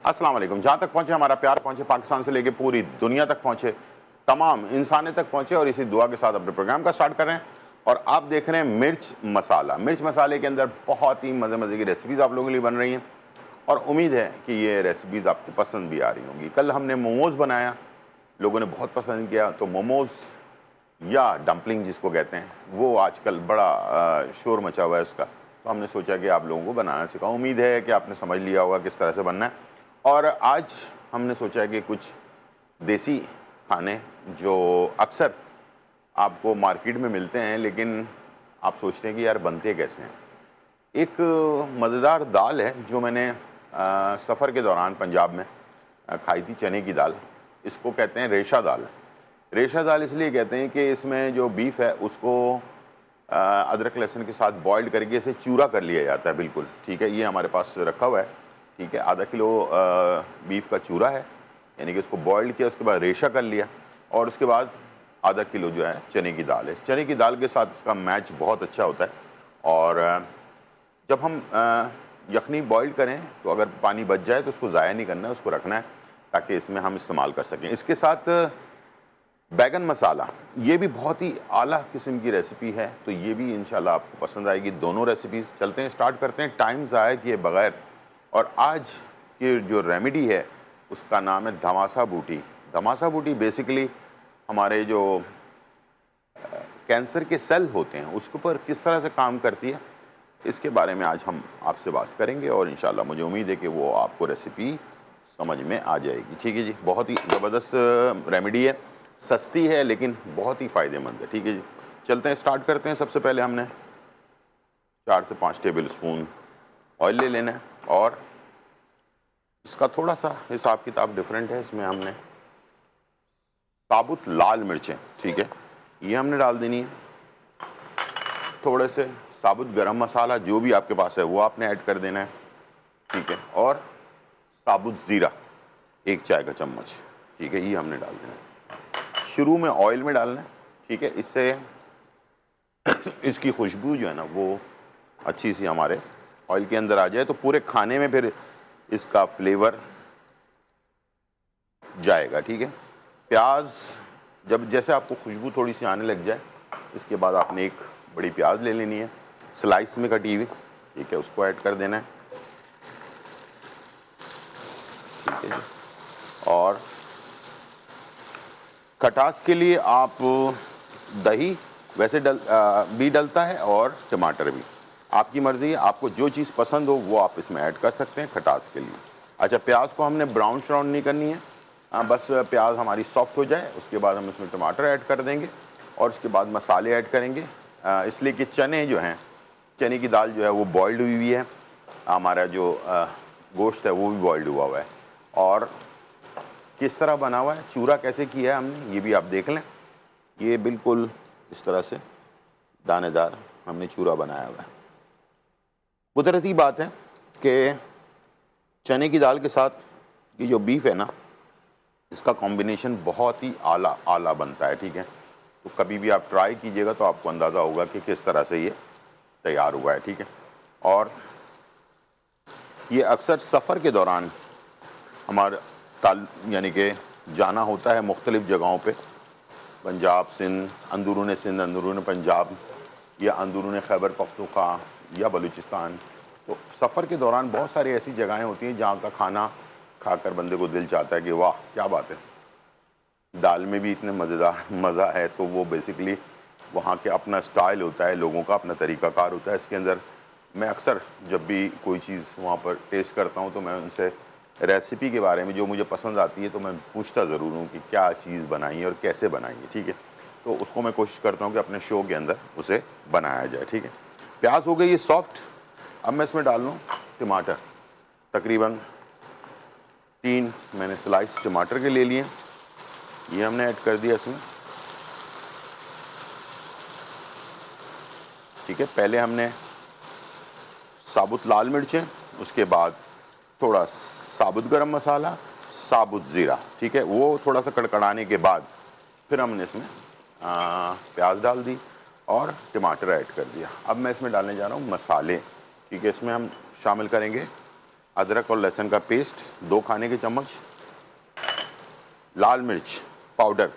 अस्सलाम वालेकुम। जहाँ तक पहुँचे हमारा प्यार पहुँचे, पाकिस्तान से लेके पूरी दुनिया तक पहुँचे, तमाम इंसानियत तक पहुँचे, और इसी दुआ के साथ अपने प्रोग्राम का स्टार्ट कर रहे हैं। और आप देख रहे हैं मिर्च मसाला। मिर्च मसाले के अंदर बहुत ही मज़े मज़े की रेसिपीज़ आप लोगों के लिए बन रही हैं, और उम्मीद है कि ये रेसिपीज़ आपको पसंद भी आ रही होंगी। कल हमने मोमोज़ बनाया, लोगों ने बहुत पसंद किया। तो मोमोज़ या डंपलिंग जिसको कहते हैं, वो आजकल बड़ा शोर मचा हुआ है उसका। तो हमने सोचा कि आप लोगों को बनाना सिखाऊं। उम्मीद है कि आपने समझ लिया होगा किस तरह से बनना है। और आज हमने सोचा है कि कुछ देसी खाने जो अक्सर आपको मार्केट में मिलते हैं, लेकिन आप सोचते हैं कि यार बनते कैसे हैं। एक मज़ेदार दाल है जो मैंने सफ़र के दौरान पंजाब में खाई थी, चने की दाल। इसको कहते हैं रेशा दाल। रेशा दाल इसलिए कहते हैं कि इसमें जो बीफ है उसको अदरक लहसुन के साथ बॉइल्ड करके इसे चूरा कर लिया जाता है। बिल्कुल ठीक है, ये हमारे पास रखा हुआ है। ठीक है, आधा किलो बीफ का चूरा है, यानी कि उसको बॉइल्ड किया, उसके बाद रेशा कर लिया, और उसके बाद आधा किलो जो है चने की दाल है। चने की दाल के साथ इसका मैच बहुत अच्छा होता है। और जब हम यखनी बॉईल करें तो अगर पानी बच जाए तो उसको ज़ाया नहीं करना है, उसको रखना है ताकि इसमें हम इस्तेमाल कर सकें। इसके साथ बैगन मसाला, ये भी बहुत ही आला किस्म की रेसिपी है, तो ये भी इंशाल्लाह आपको पसंद आएगी। दोनों रेसिपीज़ चलते हैं, स्टार्ट करते हैं टाइम ज़ाया किए बगैर। और आज की जो रेमेडी है उसका नाम है धमासा बूटी। धमासा बूटी बेसिकली हमारे जो कैंसर के सेल होते हैं उसके ऊपर किस तरह से काम करती है, इसके बारे में आज हम आपसे बात करेंगे। और इंशाल्लाह मुझे उम्मीद है कि वो आपको रेसिपी समझ में आ जाएगी। ठीक है जी, बहुत ही ज़बरदस्त रेमेडी है, सस्ती है लेकिन बहुत ही फ़ायदेमंद है। ठीक है जी, चलते हैं, स्टार्ट करते हैं। सबसे पहले हमने 4 से 5 टेबल स्पून ऑयल ले लेना है, और इसका थोड़ा सा हिसाब किताब डिफरेंट है। इसमें हमने साबुत लाल मिर्चें, ठीक है, ये हमने डाल देनी है। थोड़े से साबुत गरम मसाला जो भी आपके पास है वो आपने ऐड कर देना है। ठीक है, और साबुत ज़ीरा 1 चाय का चम्मच, ठीक है, ये हमने डाल देना है। शुरू में ऑयल में डालना है, ठीक है, इससे इसकी खुशबू जो है ना वो अच्छी सी हमारे ऑयल के अंदर आ जाए, तो पूरे खाने में फिर इसका फ्लेवर जाएगा। ठीक है, प्याज जब जैसे आपको खुशबू थोड़ी सी आने लग जाए, इसके बाद आपने एक बड़ी प्याज ले लेनी है, स्लाइस में कटी हुई, ठीक है, उसको ऐड कर देना है। ठीक है, और खटास के लिए आप दही वैसे भी डलता है, और टमाटर भी, आपकी मर्ज़ी है, आपको जो चीज़ पसंद हो वो आप इसमें ऐड कर सकते हैं खटास के लिए। अच्छा, प्याज को हमने ब्राउन श्राउन नहीं करनी है, बस प्याज हमारी सॉफ्ट हो जाए, उसके बाद हम इसमें टमाटर ऐड कर देंगे, और उसके बाद मसाले ऐड करेंगे। इसलिए कि चने जो हैं, चने की दाल जो है वो बॉइल्ड हुई हुई है, हमारा जो गोश्त है वो भी बॉइल्ड हुआ हुआ है। और किस तरह बना हुआ है, चूरा कैसे किया है हमने, ये भी आप देख लें। ये बिल्कुल इस तरह से दानेदार हमने चूरा बनाया हुआ है। कुदरती बात है कि चने की दाल के साथ ये जो बीफ है ना, इसका कॉम्बिनेशन बहुत ही आला बनता है। ठीक है, तो कभी भी आप ट्राई कीजिएगा तो आपको अंदाज़ा होगा कि किस तरह से ये तैयार हुआ है। ठीक है, और ये अक्सर सफ़र के दौरान हमारे यानी कि जाना होता है मुख्तलिफ़ जगहों पे, पंजाब, सिंध, अंदरून पंजाब, या अंदरून खैबर पख्तूनख्वा या बलूचिस्तान। तो सफ़र के दौरान बहुत सारी ऐसी जगहें होती हैं जहाँ का खाना खाकर बंदे को दिल चाहता है कि वाह क्या बात है, दाल में भी इतने मज़ेदार मज़ा है। तो वो बेसिकली वहाँ के अपना स्टाइल होता है, लोगों का अपना तरीक़ाकार होता है। इसके अंदर मैं अक्सर जब भी कोई चीज़ वहाँ पर टेस्ट करता हूँ तो मैं उनसे रेसिपी के बारे में जो मुझे पसंद आती है तो मैं पूछता ज़रूर हूँ कि क्या चीज़ बनाई है और कैसे बनाई है। ठीक है, तो उसको मैं कोशिश करता हूँ कि अपने शो के अंदर उसे बनाया जाए। ठीक है, प्याज हो गई ये सॉफ्ट। अब मैं इसमें डाल लूँ टमाटर, तकरीबन 3 मैंने स्लाइस टमाटर के ले लिए, ये हमने ऐड कर दिया इसमें। ठीक है, पहले हमने साबुत लाल मिर्चें, उसके बाद थोड़ा साबुत गरम मसाला, साबुत ज़ीरा, ठीक है, वो थोड़ा सा कड़कड़ाने के बाद फिर हमने इसमें प्याज डाल दी और टमाटर ऐड कर दिया। अब मैं इसमें डालने जा रहा हूँ मसाले। ठीक है, इसमें हम शामिल करेंगे अदरक और लहसुन का पेस्ट 2 खाने के चम्मच, लाल मिर्च पाउडर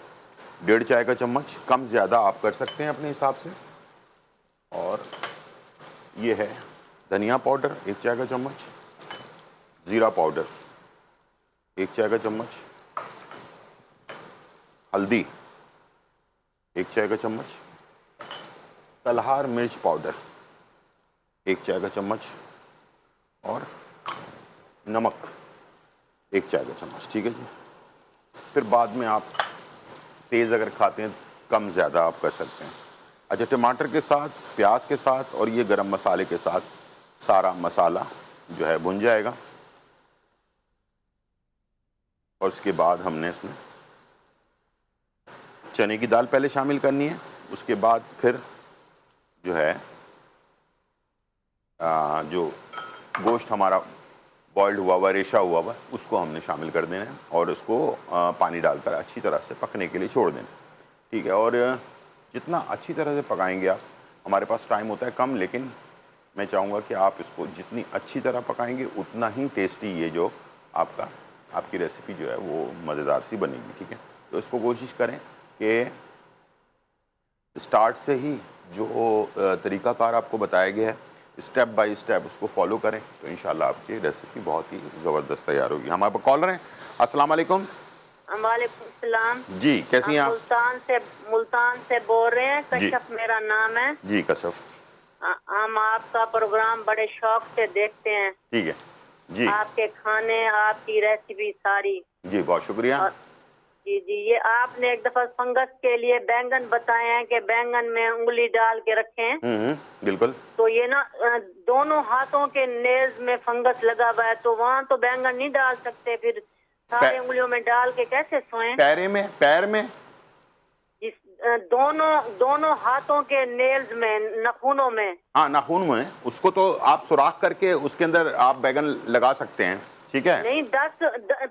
1.5 चाय का चम्मच, कम ज़्यादा आप कर सकते हैं अपने हिसाब से। और ये है धनिया पाउडर 1 चाय का चम्मच, ज़ीरा पाउडर 1 चाय का चम्मच, हल्दी 1 चाय का चम्मच, तलहार मिर्च पाउडर 1 चाय का चम्मच और नमक 1 चाय का चम्मच। ठीक है जी। फिर बाद में आप तेज़ अगर खाते हैं कम ज़्यादा आप कर सकते हैं। अच्छा, टमाटर के साथ, प्याज के साथ और ये गरम मसाले के साथ सारा मसाला जो है भुन जाएगा। और उसके बाद हमने इसमें चने की दाल पहले शामिल करनी है, उसके बाद फिर जो है जो गोश्त हमारा बॉइल्ड हुआ हुआ, रेशा हुआ हुआ, उसको हमने शामिल कर देना है और उसको पानी डालकर अच्छी तरह से पकने के लिए छोड़ देना। ठीक है। और जितना अच्छी तरह से पकाएंगे आप, हमारे पास टाइम होता है कम, लेकिन मैं चाहूँगा कि आप इसको जितनी अच्छी तरह पकाएंगे उतना ही टेस्टी ये जो आपकी रेसिपी जो है वो मज़ेदार सी बनेगी। ठीक है। तो इसको कोशिश करें कि स्टार्ट से ही जो तरीक़ाकार आपको बताया गया है स्टेप बाय स्टेप उसको फॉलो करें तो इंशाल्लाह आपकी रेसिपी बहुत ही ज़बरदस्त तैयार होगी। हमारे पास कॉलर हैं। अस्सलाम वालेकुम। वालेकुम सलाम जी, कैसी हैं आप? मुल्तान से बोल रहे हैं। कशफ मेरा नाम है जी कशफ। हम आपका प्रोग्राम बड़े शौक से देखते हैं। ठीक है जी। आपके खाने, आपकी रेसिपी सारी। जी बहुत शुक्रिया। जी जी, ये आपने एक दफा फंगस के लिए बैंगन बताए हैं कि बैंगन में उंगली डाल के रखें। बिल्कुल। तो ये ना दोनों हाथों के नेल्स में फंगस लगा हुआ है, तो वहाँ तो बैंगन नहीं डाल सकते, फिर सारे उंगलियों में डाल के कैसे सोएं? पैर में जिस दोनों हाथों के नेल्स में, नाखूनों में। हाँ, नाखून में। उसको तो आप सुराख करके उसके अंदर आप बैगन लगा सकते हैं। ठीक है। नहीं,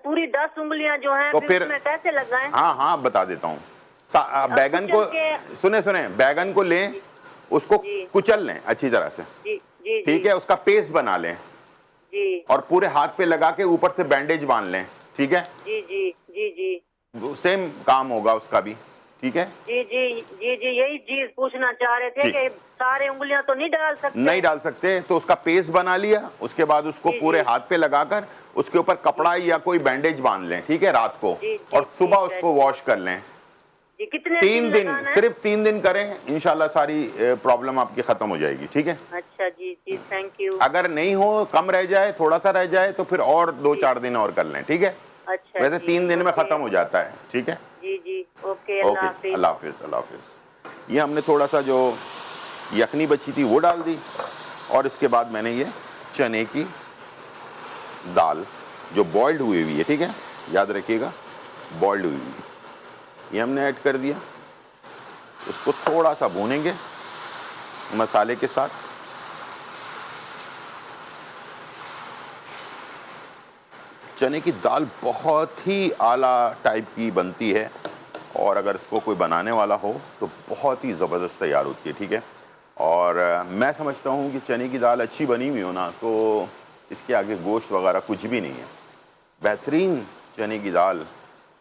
पूरी 10 उंगलियां जो हैं, तो फिर उसमें कैसे लगाएं? हाँ बता देता हूँ। बैगन को सुने बैगन को लें, उसको कुचल लें अच्छी तरह से। जी जी। ठीक है। उसका पेस्ट बना लें जी। और पूरे हाथ पे लगा के ऊपर से बैंडेज बांध लें। ठीक है। जी जी जी जी। सेम काम होगा उसका भी। ठीक है। जी जी जी जी, यही चीज पूछना चाह रहे थे कि सारे उंगलियां तो नहीं डाल सकते? नहीं डाल सकते। तो उसका पेस्ट बना लिया, उसके बाद उसको पूरे हाथ पे लगाकर उसके ऊपर कपड़ा या कोई बैंडेज बांध लें। ठीक है, रात को। और सुबह उसको वॉश कर लें। कितने 3 दिन, सिर्फ 3 दिन करें, इंशाल्लाह सारी प्रॉब्लम आपकी खत्म हो जाएगी। ठीक है। अच्छा जी जी, थैंक यू। अगर नहीं हो, कम रह जाए, थोड़ा सा रह जाए, तो फिर और 2-4 दिन और कर लें। ठीक है। अच्छा। वैसे 3 दिन में खत्म हो जाता है। ठीक है। जी जी, ओके, अल्लाह हाफिज। अल्लाह हाफिज। ये हमने थोड़ा सा जो यखनी बची थी वो डाल दी और इसके बाद मैंने ये चने की दाल जो बॉइल्ड हुई हुई है, ठीक है, याद रखिएगा बॉइल्ड हुई हुई, ये हमने ऐड कर दिया। इसको थोड़ा सा भूनेंगे मसाले के साथ। चने की दाल बहुत ही आला टाइप की बनती है और अगर इसको कोई बनाने वाला हो तो बहुत ही ज़बरदस्त तैयार होती है। ठीक है। और मैं समझता हूँ कि चने की दाल अच्छी बनी हुई हो ना तो इसके आगे गोश्त वगैरह कुछ भी नहीं है। बेहतरीन चने की दाल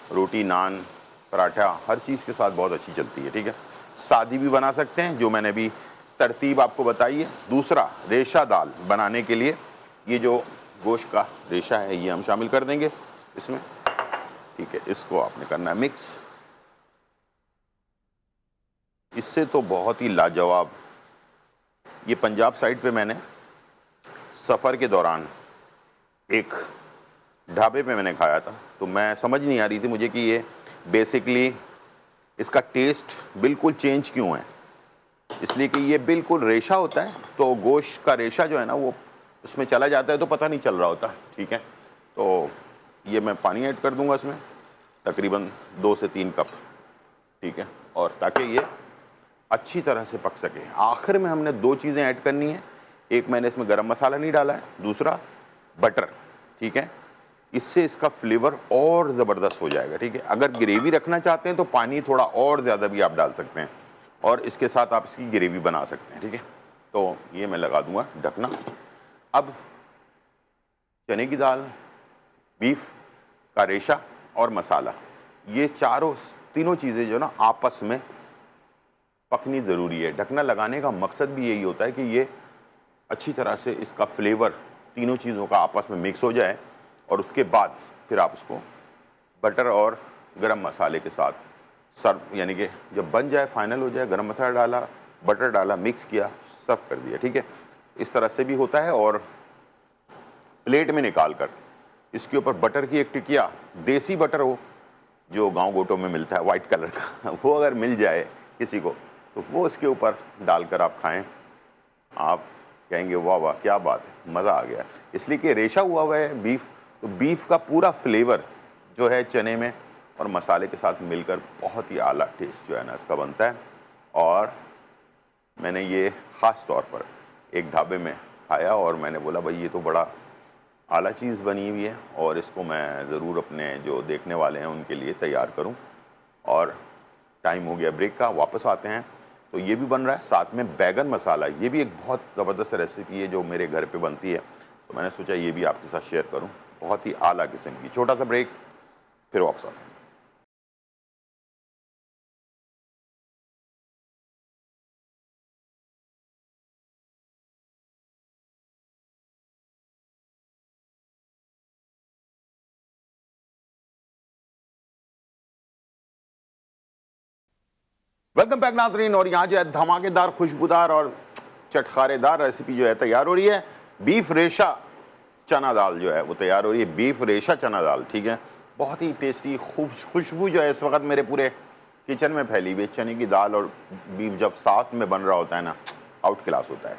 रोटी, नान, पराठा हर चीज़ के साथ बहुत अच्छी चलती है। ठीक है। सादी भी बना सकते हैं जो मैंने भी तरतीब आपको बताई है। दूसरा, रेशा दाल बनाने के लिए ये जो गोश्त का रेशा है ये हम शामिल कर देंगे इसमें। ठीक है। इसको आपने करना है मिक्स। इससे तो बहुत ही लाजवाब, ये पंजाब साइड पे मैंने सफ़र के दौरान एक ढाबे पे मैंने खाया था, तो मैं समझ नहीं आ रही थी मुझे कि ये बेसिकली इसका टेस्ट बिल्कुल चेंज क्यों है। इसलिए कि ये बिल्कुल रेशा होता है, तो गोश्त का रेशा जो है ना वो उसमें चला जाता है तो पता नहीं चल रहा होता। ठीक है। तो ये मैं पानी ऐड कर दूंगा इसमें, तकरीबन 2 से 3 कप। ठीक है। और ताकि ये अच्छी तरह से पक सके। आखिर में हमने 2 चीज़ें ऐड करनी है। एक, मैंने इसमें गरम मसाला नहीं डाला है, दूसरा बटर। ठीक है। इससे इसका फ्लेवर और ज़बरदस्त हो जाएगा। ठीक है। अगर ग्रेवी रखना चाहते हैं तो पानी थोड़ा और ज़्यादा भी आप डाल सकते हैं और इसके साथ आप इसकी ग्रेवी बना सकते हैं। ठीक है। तो ये मैं लगा दूंगा ढकना। अब चने की दाल, बीफ का रेशा और मसाला, ये तीनों चीज़ें जो ना आपस में पकनी ज़रूरी है। ढकना लगाने का मकसद भी यही होता है कि ये अच्छी तरह से इसका फ्लेवर तीनों चीज़ों का आपस में मिक्स हो जाए और उसके बाद फिर आप उसको बटर और गरम मसाले के साथ सर्व, यानी कि जब बन जाए, फाइनल हो जाए, गरम मसाला डाला, बटर डाला, मिक्स किया, सर्व कर दिया। ठीक है, इस तरह से भी होता है। और प्लेट में निकाल कर इसके ऊपर बटर की एक टिकिया, देसी बटर हो जो गांव गोटों में मिलता है वाइट कलर का, वो अगर मिल जाए किसी को तो वो इसके ऊपर डालकर आप खाएं, आप कहेंगे वाह वाह क्या बात है, मज़ा आ गया। इसलिए कि रेशा हुआ है बीफ, तो बीफ का पूरा फ्लेवर जो है चने में और मसाले के साथ मिलकर बहुत ही आला टेस्ट जो है ना इसका बनता है। और मैंने ये ख़ास तौर पर एक ढाबे में खाया और मैंने बोला भाई ये तो बड़ा आला चीज़ बनी हुई है और इसको मैं ज़रूर अपने जो देखने वाले हैं उनके लिए तैयार करूं। और टाइम हो गया ब्रेक का, वापस आते हैं। तो ये भी बन रहा है, साथ में बैगन मसाला, ये भी एक बहुत ज़बरदस्त रेसिपी है जो मेरे घर पे बनती है, तो मैंने सोचा ये भी आपके साथ शेयर करूं। बहुत ही आला किस्म की। छोटा सा ब्रेक, फिर वापस आते हैं। वेलकम बैक नाज़रीन। और यहाँ जो है धमाकेदार, खुशबूदार और चटखारेदार रेसिपी जो है तैयार हो रही है। बीफ रेशा चना दाल जो है वो तैयार हो रही है। बीफ रेशा चना दाल, ठीक है, बहुत ही टेस्टी खुशबू जो है इस वक्त मेरे पूरे किचन में फैली हुई है। चने की दाल और बीफ जब साथ में बन रहा होता है ना, आउट क्लास होता है।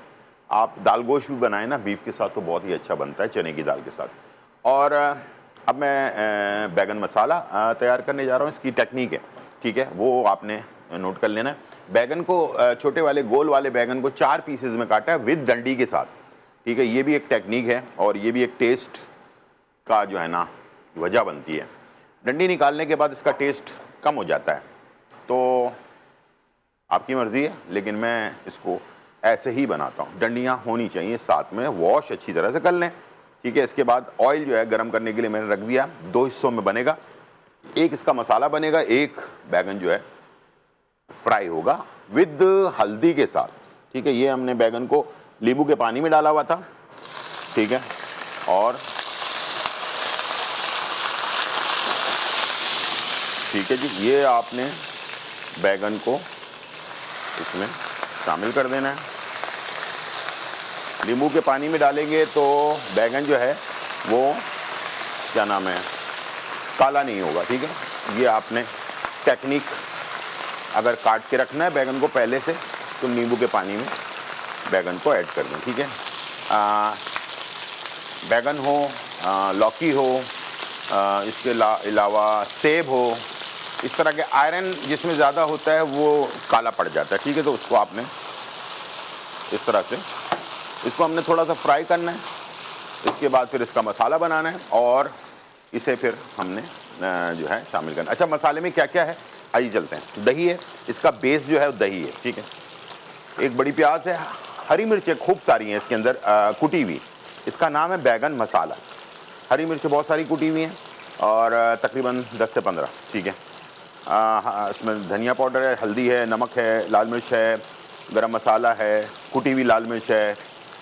आप दाल गोश्त भी बनाएं ना बीफ के साथ तो बहुत ही अच्छा बनता है चने की दाल के साथ। और अब मैं बैगन मसाला तैयार करने जा रहा हूँ। इसकी टेक्निक है, ठीक है, वो आपने नोट कर लेना है। बैगन को, छोटे वाले गोल वाले बैगन को 4 पीसेज में काटा है विद डंडी के साथ, ठीक है। ये भी एक टेक्निक है और ये भी एक टेस्ट का जो है ना वजह बनती है। डंडी निकालने के बाद इसका टेस्ट कम हो जाता है, तो आपकी मर्ज़ी है, लेकिन मैं इसको ऐसे ही बनाता हूँ। डंडियाँ होनी चाहिए साथ में, वॉश अच्छी तरह से कर लें, ठीक है। इसके बाद ऑयल जो है गर्म करने के लिए मैंने रख दिया। 2 हिस्सों में बनेगा, एक इसका मसाला बनेगा, एक बैगन जो है फ्राई होगा विद हल्दी के साथ, ठीक है। ये हमने बैगन को नींबू के पानी में डाला हुआ था, ठीक है। और ठीक है जी, ये आपने बैगन को इसमें शामिल कर देना है। नींबू के पानी में डालेंगे तो बैगन जो है वो क्या नाम है, काला नहीं होगा, ठीक है। ये आपने टेक्निक, अगर काट के रखना है बैगन को पहले से तो नींबू के पानी में बैगन को ऐड कर दें, ठीक है। बैगन हो, लौकी हो, इसके अलावा सेब हो, इस तरह के आयरन जिसमें ज़्यादा होता है वो काला पड़ जाता है, ठीक है। तो उसको आपने इस तरह से, इसको हमने थोड़ा सा फ्राई करना है। इसके बाद फिर इसका मसाला बनाना है और इसे फिर हमने जो है शामिल करना। अच्छा, मसाले में क्या क्या है आइए चलते हैं। दही है, इसका बेस जो है वो दही है, ठीक है। एक बड़ी प्याज है, हरी मिर्चें खूब सारी हैं इसके अंदर कुटी हुई, इसका नाम है बैगन मसाला। हरी मिर्चें बहुत सारी कुटी हुई हैं और तकरीबन 10 से 15, ठीक है। इसमें धनिया पाउडर है, हल्दी है, नमक है, लाल मिर्च है, गरम मसाला है, कुटी हुई लाल मिर्च है,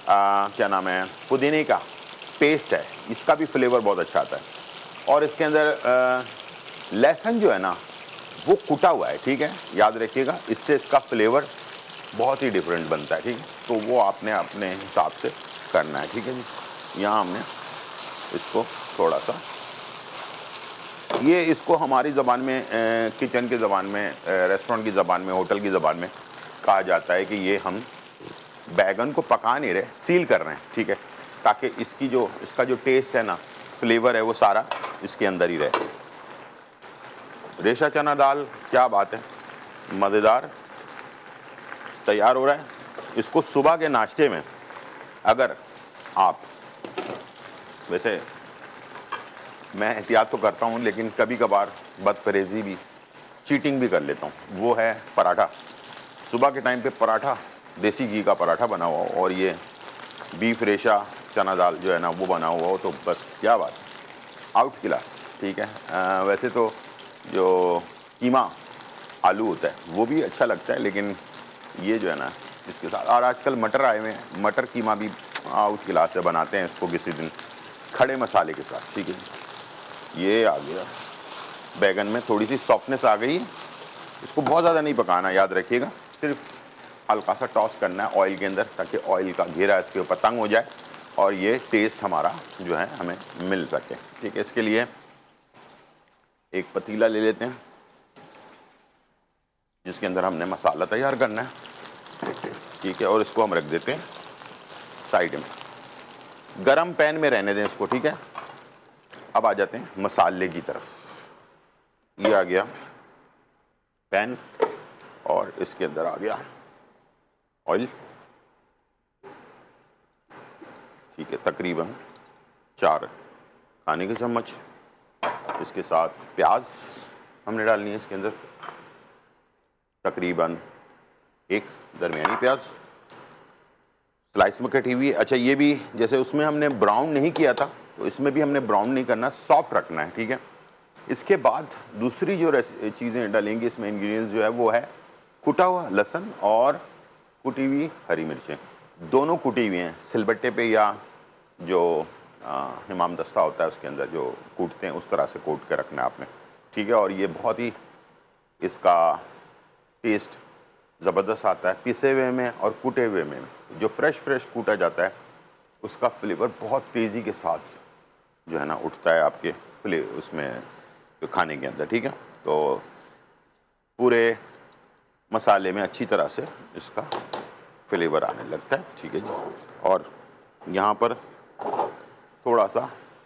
क्या नाम है, पुदीने का पेस्ट है, इसका भी फ्लेवर बहुत अच्छा आता है। और इसके अंदर लहसुन जो है ना वो कुटा हुआ है, ठीक है, याद रखिएगा, इससे इसका फ्लेवर बहुत ही डिफरेंट बनता है, ठीक है। तो वो आपने अपने हिसाब से करना है, ठीक है जी। यहाँ हमने इसको थोड़ा सा, ये इसको हमारी ज़बान में, किचन की ज़बान में, रेस्टोरेंट की ज़बान में, होटल की ज़बान में कहा जाता है कि ये हम बैगन को पका नहीं रहे, सील कर रहे हैं, ठीक है, ताकि इसका जो टेस्ट है ना, फ्लेवर है, वो सारा इसके अंदर ही रहे। रेशा चना दाल, क्या बात है, मज़ेदार तैयार हो रहा है। इसको सुबह के नाश्ते में अगर आप, वैसे मैं एहतियात तो करता हूँ लेकिन कभी कभार बदपरहेज़ी भी, चीटिंग भी कर लेता हूँ, वो है पराठा। सुबह के टाइम पे पराठा, देसी घी का पराठा बना हुआ और ये बीफ रेशा चना दाल जो है ना वो बना हुआ हो तो बस क्या बात, आउट क्लास। ठीक है, वैसे तो जो कीमा आलू होता है वो भी अच्छा लगता है, लेकिन ये जो है ना इसके साथ, और आजकल मटर आए हुए हैं, मटर कीमा भी आउट क्लास है, बनाते हैं इसको किसी दिन खड़े मसाले के साथ। ठीक है, ये आ गया बैगन में थोड़ी सी सॉफ्टनेस आ गई है। इसको बहुत ज़्यादा नहीं पकाना, याद रखिएगा, सिर्फ हल्का सा टॉस करना है ऑयल के अंदर, ताकि ऑयल का घेरा इसके ऊपर तंग हो जाए और ये टेस्ट हमारा जो है हमें मिल सके। ठीक है, इसके लिए एक पतीला ले लेते हैं जिसके अंदर हमने मसाला तैयार करना है। ठीक है, और इसको हम रख देते हैं साइड में, गरम पैन में रहने दें इसको। ठीक है, अब आ जाते हैं मसाले की तरफ। ये आ गया पैन और इसके अंदर आ गया ऑयल। ठीक है, तकरीबन 4 खाने के चम्मच। इसके साथ प्याज हमने डालनी है इसके अंदर, तकरीबन 1 दरमियानी प्याज स्लाइस में कटी हुई। अच्छा, ये भी जैसे उसमें हमने ब्राउन नहीं किया था तो इसमें भी हमने ब्राउन नहीं करना, सॉफ्ट रखना है। ठीक है, इसके बाद दूसरी जो चीज़ें डालेंगे इसमें, इंग्रेडिएंट्स जो है वो है कुटा हुआ लहसुन और कुटी हुई हरी मिर्चें। दोनों कुटी हुई हैं, सिलबट्टे पे या जो हिमाम दस्ता होता है उसके अंदर जो कूटते हैं उस तरह से कूट के रखना है आपने। ठीक है, और ये बहुत ही इसका टेस्ट ज़बरदस्त आता है पिसे हुए में और कूटे हुए में। जो फ्रेश कूटा जाता है उसका फ्लेवर बहुत तेज़ी के साथ जो है ना उठता है आपके उसमें तो खाने के अंदर। ठीक है, तो पूरे मसाले में अच्छी तरह से इसका फ्लेवर आने लगता है। ठीक है जी, और यहाँ पर थोड़ा सा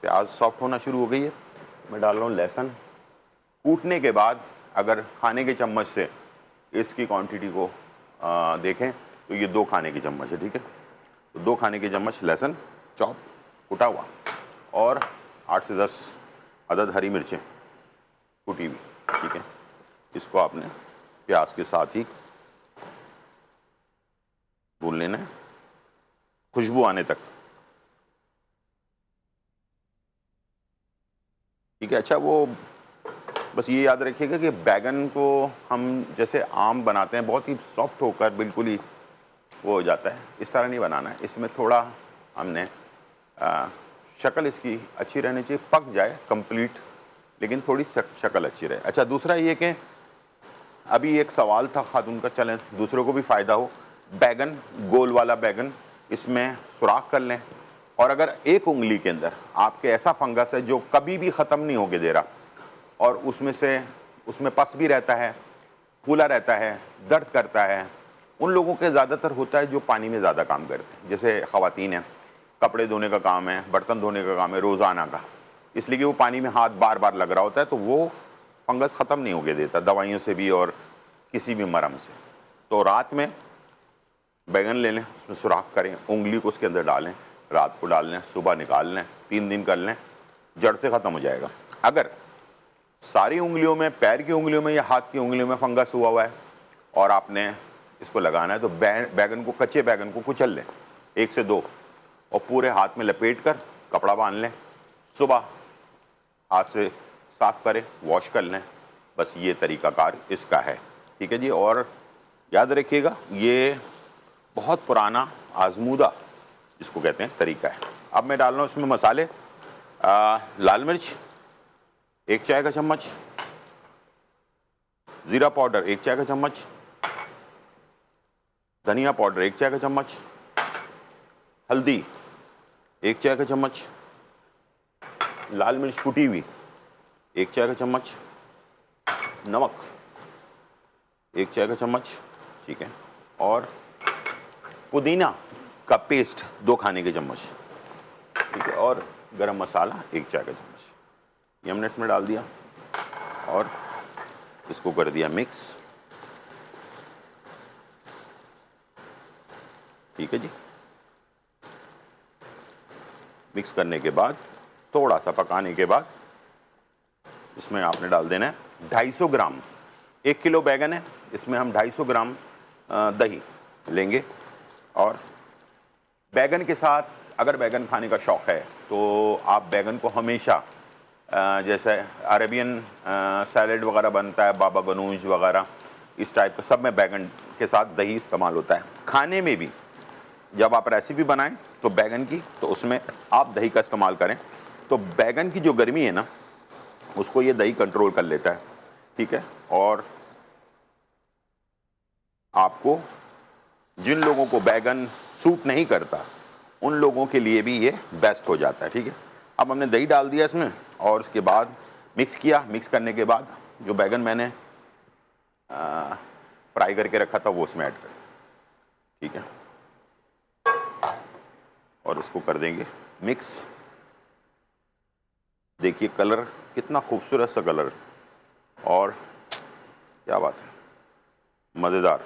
प्याज सॉफ्ट होना शुरू हो गई है। मैं डाल रहा हूँ लहसुन। कूटने के बाद अगर खाने के चम्मच से इसकी क्वांटिटी को देखें तो ये 2 खाने की चम्मच है। ठीक है, तो 2 खाने के चम्मच लहसुन चॉप कुटा हुआ और 8 से 10 अदद हरी मिर्चें कुटी हुई। ठीक है, इसको आपने प्याज के साथ ही भून लेना है खुशबू आने तक। ठीक है, अच्छा वो बस ये याद रखिएगा कि बैगन को हम जैसे आम बनाते हैं बहुत ही सॉफ्ट होकर बिल्कुल ही वो हो जाता है, इस तरह नहीं बनाना है। इसमें थोड़ा हमने शक्ल इसकी अच्छी रहनी चाहिए, पक जाए कंप्लीट लेकिन थोड़ी शक्ल अच्छी रहे। अच्छा, दूसरा ये कि अभी एक सवाल था खातून का, चलें दूसरों को भी फ़ायदा हो। बैगन, गोल वाला बैगन, इसमें सुराख कर लें, और अगर एक उंगली के अंदर आपके ऐसा फंगस है जो कभी भी ख़त्म नहीं होके दे रहा और उसमें पस भी रहता है, फूला रहता है, दर्द करता है, उन लोगों के ज़्यादातर होता है जो पानी में ज़्यादा काम करते हैं। जैसे ख़वातीन हैं, कपड़े धोने का काम है, बर्तन धोने का काम है रोज़ाना का, इसलिए कि वो पानी में हाथ बार बार लग रहा होता है, तो वो फंगस ख़त्म नहीं होके देता दवाइयों से भी और किसी भी मरहम से। तो रात में बैगन ले लें, उसमें सुराख करें, उंगली को उसके अंदर डालें, रात को डाल लें, सुबह निकाल लें, 3 दिन कर लें, जड़ से ख़त्म हो जाएगा। अगर सारी उंगलियों में, पैर की उंगलियों में या हाथ की उंगलियों में फंगस हुआ है और आपने इसको लगाना है तो बैगन को, कच्चे बैगन को कुचल लें 1 से 2 और पूरे हाथ में लपेट कर कपड़ा बांध लें, सुबह हाथ से साफ़ करें, वॉश कर लें। बस ये तरीक़ाकार इसका है। ठीक है जी, और याद रखिएगा ये बहुत पुराना आजमूदा जिसको कहते हैं तरीका है। अब मैं डाल रहा हूँ इसमें मसाले। लाल मिर्च 1 चाय का चम्मच, ज़ीरा पाउडर 1 चाय का चम्मच, धनिया पाउडर 1 चाय का चम्मच, हल्दी 1 चाय का चम्मच, लाल मिर्च कुटी हुई 1 चाय का चम्मच, नमक 1 चाय का चम्मच। ठीक है, और पुदीना का पेस्ट 2 खाने के चम्मच। ठीक है, और गरम मसाला 1 चाय का चम्मच। ये हमने इसमें डाल दिया और इसको कर दिया मिक्स। ठीक है जी, मिक्स करने के बाद थोड़ा सा पकाने के बाद इसमें आपने डाल देना है 250 ग्राम, 1 किलो बैगन है, इसमें हम 250 ग्राम दही लेंगे और बैगन के साथ अगर बैगन खाने का शौक़ है तो आप बैगन को हमेशा जैसे अरेबियन सैलेड वगैरह बनता है, बाबा गनूज वगैरह, इस टाइप का सब में बैगन के साथ दही इस्तेमाल होता है। खाने में भी जब आप रेसिपी बनाएं तो बैगन की, तो उसमें आप दही का इस्तेमाल करें, तो बैगन की जो गर्मी है ना उसको ये दही कंट्रोल कर लेता है, ठीक है। और आपको जिन लोगों को बैगन सूट नहीं करता उन लोगों के लिए भी ये बेस्ट हो जाता है, ठीक है। अब हमने दही डाल दिया इसमें और उसके बाद मिक्स किया। मिक्स करने के बाद जो बैगन मैंने फ्राई करके रखा था वो उसमें ऐड कर, ठीक है, और उसको कर देंगे मिक्स। देखिए कलर कितना खूबसूरत सा कलर, और क्या बात है, मज़ेदार,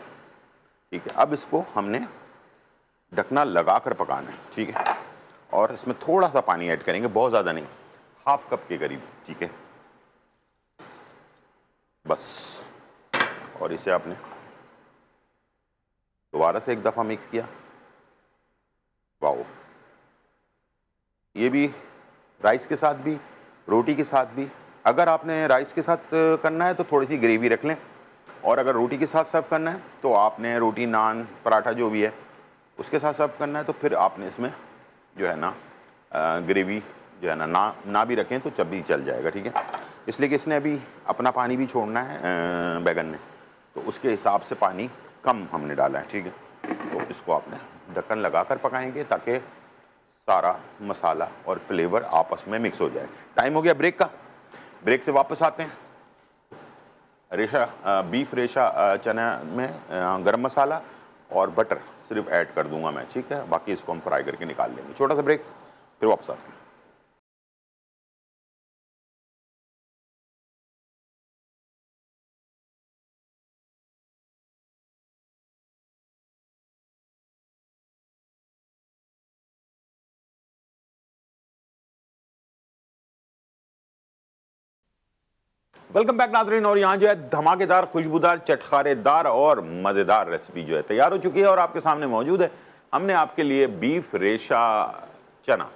ठीक है। अब इसको हमने ढकना लगाकर पकाना है, ठीक है, और इसमें थोड़ा सा पानी ऐड करेंगे, बहुत ज़्यादा नहीं, हाफ कप के करीब, ठीक है, बस। और इसे आपने दोबारा से एक दफ़ा मिक्स किया। वाओ, ये भी राइस के साथ भी, रोटी के साथ भी। अगर आपने राइस के साथ करना है तो थोड़ी सी ग्रेवी रख लें, और अगर रोटी के साथ सर्व करना है तो आपने रोटी, नान, पराठा जो भी है उसके साथ सर्व करना है तो फिर आपने इसमें जो है ना ग्रेवी जो है ना भी रखें तो जब भी चल जाएगा, ठीक है। इसलिए कि इसने अभी अपना पानी भी छोड़ना है बैगन ने, तो उसके हिसाब से पानी कम हमने डाला है, ठीक है। तो इसको आपने ढक्कन लगा कर पकाएंगे ताकि सारा मसाला और फ्लेवर आपस में मिक्स हो जाए। टाइम हो गया ब्रेक का, ब्रेक से वापस आते हैं। रेशा बीफ रेशा चना में गरम मसाला और बटर सिर्फ ऐड कर दूंगा मैं, ठीक है, बाकी इसको हम फ्राई करके निकाल लेंगे। छोटा सा ब्रेक, फिर वापस आते हैं। वेलकम बैक नाज़रीन। और यहाँ जो है धमाकेदार, खुशबूदार, चटखारेदार और मज़ेदार रेसिपी जो है तैयार हो चुकी है और आपके सामने मौजूद है। हमने आपके लिए बीफ रेशा चना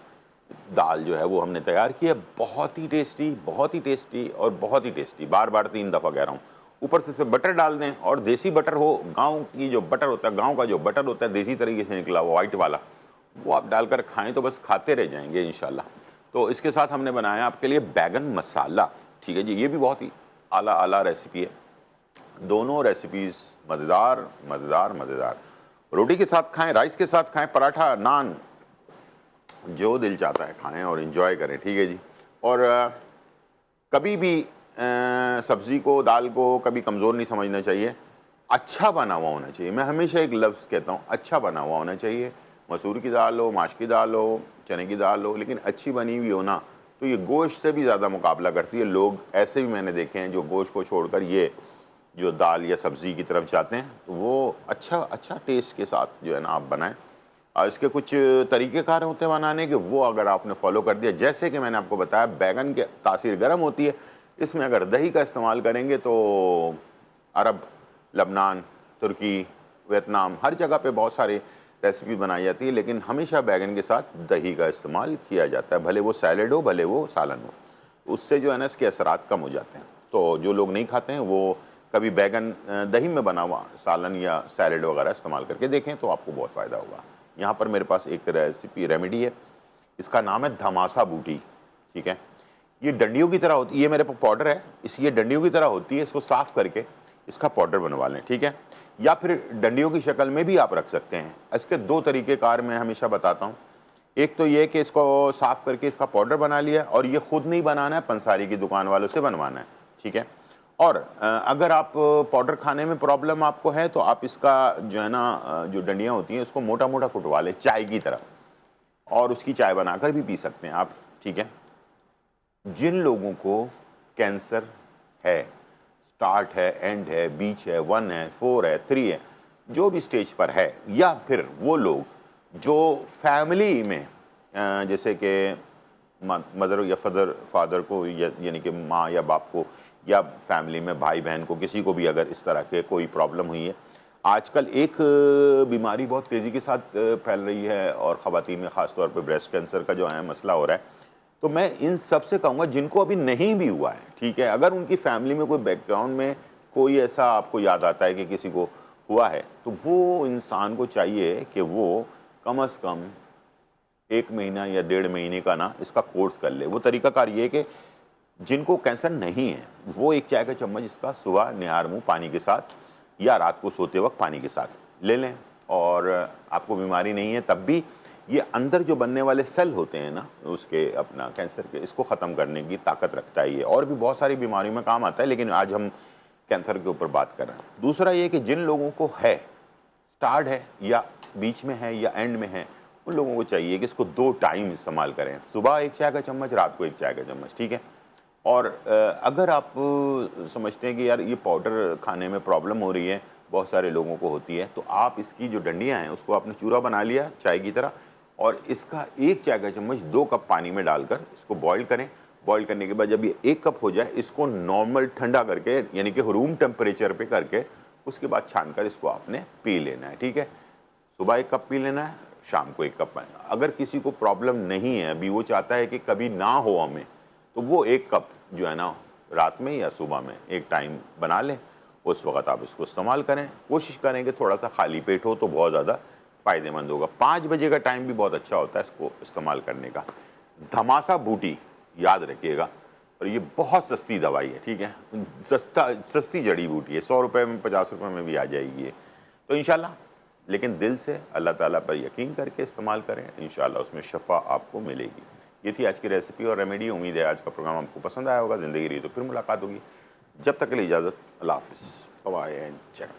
दाल जो है वो हमने तैयार की है। बहुत ही टेस्टी, बहुत ही टेस्टी और बहुत ही टेस्टी, बार बार 3 दफ़ा कह रहा हूँ। ऊपर से इस पर बटर डाल दें, और देसी बटर हो, गाँव की जो बटर होता है, गाँव का जो बटर होता है देसी तरीके से निकला हुआ वाइट वाला, वो आप डालकर खाएँ तो बस खाते रह जाएंगे इंशाल्लाह। तो इसके साथ हमने बनाया आपके लिए बैगन मसाला, ठीक है जी। ये भी बहुत ही आला रेसिपी है। दोनों रेसिपीज़ मज़ेदार मज़ेदार मज़ेदार। रोटी के साथ खाएं, राइस के साथ खाएं, पराठा, नान, जो दिल चाहता है खाएं और इन्जॉय करें, ठीक है जी। और कभी भी सब्ज़ी को, दाल को कभी कमज़ोर नहीं समझना चाहिए, अच्छा बना हुआ होना चाहिए। मैं हमेशा एक लफ्ज़ कहता हूँ, अच्छा बना हुआ होना चाहिए। मसूर की दाल हो, माश की दाल हो, चने की दाल हो, लेकिन अच्छी बनी हुई हो ना तो ये गोश्त से भी ज़्यादा मुकाबला करती है। लोग ऐसे भी मैंने देखे हैं जो गोश्त को छोड़कर ये जो दाल या सब्ज़ी की तरफ जाते हैं, तो वो अच्छा टेस्ट के साथ जो है ना आप बनाएं। और इसके कुछ तरीक़ेकार होते हैं बनाने के, वो अगर आपने फॉलो कर दिया, जैसे कि मैंने आपको बताया बैगन के तासीर गर्म होती है, इसमें अगर दही का इस्तेमाल करेंगे तो अरब, लबनान, तुर्की, वियतनाम, हर जगह पे बहुत सारे रेसिपी बनाई जाती है, लेकिन हमेशा बैगन के साथ दही का इस्तेमाल किया जाता है। भले वो सैलेड हो, भले वो सालन हो, उससे जो है ना इसके असरात कम हो जाते हैं। तो जो लोग नहीं खाते हैं वो कभी बैगन दही में बना हुआ सालन या सैलेड वगैरह इस्तेमाल करके देखें तो आपको बहुत फ़ायदा होगा। यहाँ पर मेरे पास एक रेमेडी है, इसका नाम है धमासा बूटी, ठीक है। ये डंडियों की तरह होती है, ये मेरे पास पाउडर है, ये डंडियों की तरह होती है। इसको साफ़ करके इसका पाउडर बनवा लें, ठीक है, या फिर डंडियों की शक्ल में भी आप रख सकते हैं। इसके 2 तरीक़ेकार मैं हमेशा बताता हूँ। एक तो ये कि इसको साफ़ करके इसका पाउडर बना लिया, और ये ख़ुद नहीं बनाना है, पंसारी की दुकान वालों से बनवाना है, ठीक है। और अगर आप पाउडर खाने में प्रॉब्लम आपको है तो आप इसका जो है ना जो डंडियाँ होती हैं उसको मोटा मोटा कुटवा लें चाय की तरह, और उसकी चाय बनाकर भी पी सकते हैं आप, ठीक है। जिन लोगों को कैंसर है, स्टार्ट है, एंड है, बीच है, 1 है, 4 है, 3 है, जो भी स्टेज पर है, या फिर वो लोग जो फैमिली में जैसे कि मदर या फादर को, यानी कि माँ या बाप को, या फैमिली में भाई बहन को, किसी को भी अगर इस तरह के कोई प्रॉब्लम हुई है, आजकल एक बीमारी बहुत तेज़ी के साथ फैल रही है और ख़वातीन में ख़ास तौर पे ब्रेस्ट कैंसर का जो है मसला हो रहा है। तो मैं इन सब से कहूँगा जिनको अभी नहीं भी हुआ है, ठीक है, अगर उनकी फैमिली में कोई बैकग्राउंड में कोई ऐसा आपको याद आता है कि किसी को हुआ है, तो वो इंसान को चाहिए कि वो कम से कम 1 महीना या 1.5 महीने का ना इसका कोर्स कर ले। वो तरीकाकार ये है कि जिनको कैंसर नहीं है, वो 1 चाय का चम्मच इसका सुबह निहार मुँह पानी के साथ या रात को सोते वक्त पानी के साथ ले लें, और आपको बीमारी नहीं है तब भी ये अंदर जो बनने वाले सेल होते हैं ना उसके अपना कैंसर के, इसको ख़त्म करने की ताकत रखता है ये। और भी बहुत सारी बीमारियों में काम आता है, लेकिन आज हम कैंसर के ऊपर बात कर रहे हैं। दूसरा ये कि जिन लोगों को है, स्टार्ट है या बीच में है या एंड में है, उन लोगों को चाहिए कि इसको 2 टाइम इस्तेमाल करें, सुबह 1 चाय का चम्मच, रात को 1 चाय का चम्मच, ठीक है। और अगर आप समझते हैं कि यार ये पाउडर खाने में प्रॉब्लम हो रही है, बहुत सारे लोगों को होती है, तो आप इसकी जो डंडियाँ हैं उसको आपने चूरा बना लिया चाय की तरह, और इसका 1 चाय का चम्मच 2 कप पानी में डालकर इसको बॉईल करें। बॉईल करने के बाद जब ये 1 कप हो जाए, इसको नॉर्मल ठंडा करके यानी कि रूम टेम्परेचर पे करके उसके बाद छानकर इसको आपने पी लेना है, ठीक है। सुबह 1 कप पी लेना है, शाम को 1 कप। अगर किसी को प्रॉब्लम नहीं है, अभी वो चाहता है कि कभी ना हो हमें, तो वो 1 कप जो है ना रात में या सुबह में एक टाइम बना लें, उस वक़्त आप इसको इस्तेमाल करें। कोशिश करें कि थोड़ा सा खाली पेट हो तो बहुत ज़्यादा फ़ायदेमंद होगा। 5 बजे का टाइम भी बहुत अच्छा होता है इसको इस्तेमाल करने का। धमासा बूटी याद रखिएगा, और ये बहुत सस्ती दवाई है, ठीक है, सस्ती जड़ी बूटी है, 100 रुपये में 50 रुपये में भी आ जाएगी ये। तो इंशाल्लाह, लेकिन दिल से अल्लाह ताला पर यकीन करके इस्तेमाल करें, इंशाल्लाह उसमें शफ़ा आपको मिलेगी। ये थी आज की रेसिपी और रेमेडी। उम्मीद है आज का प्रोग्राम आपको पसंद आया होगा। ज़िंदगी रही तो फिर मुलाकात होगी। जब तक के लिए इजाज़त, अल्लाह हाफ़िज़, बाय एंड चेक।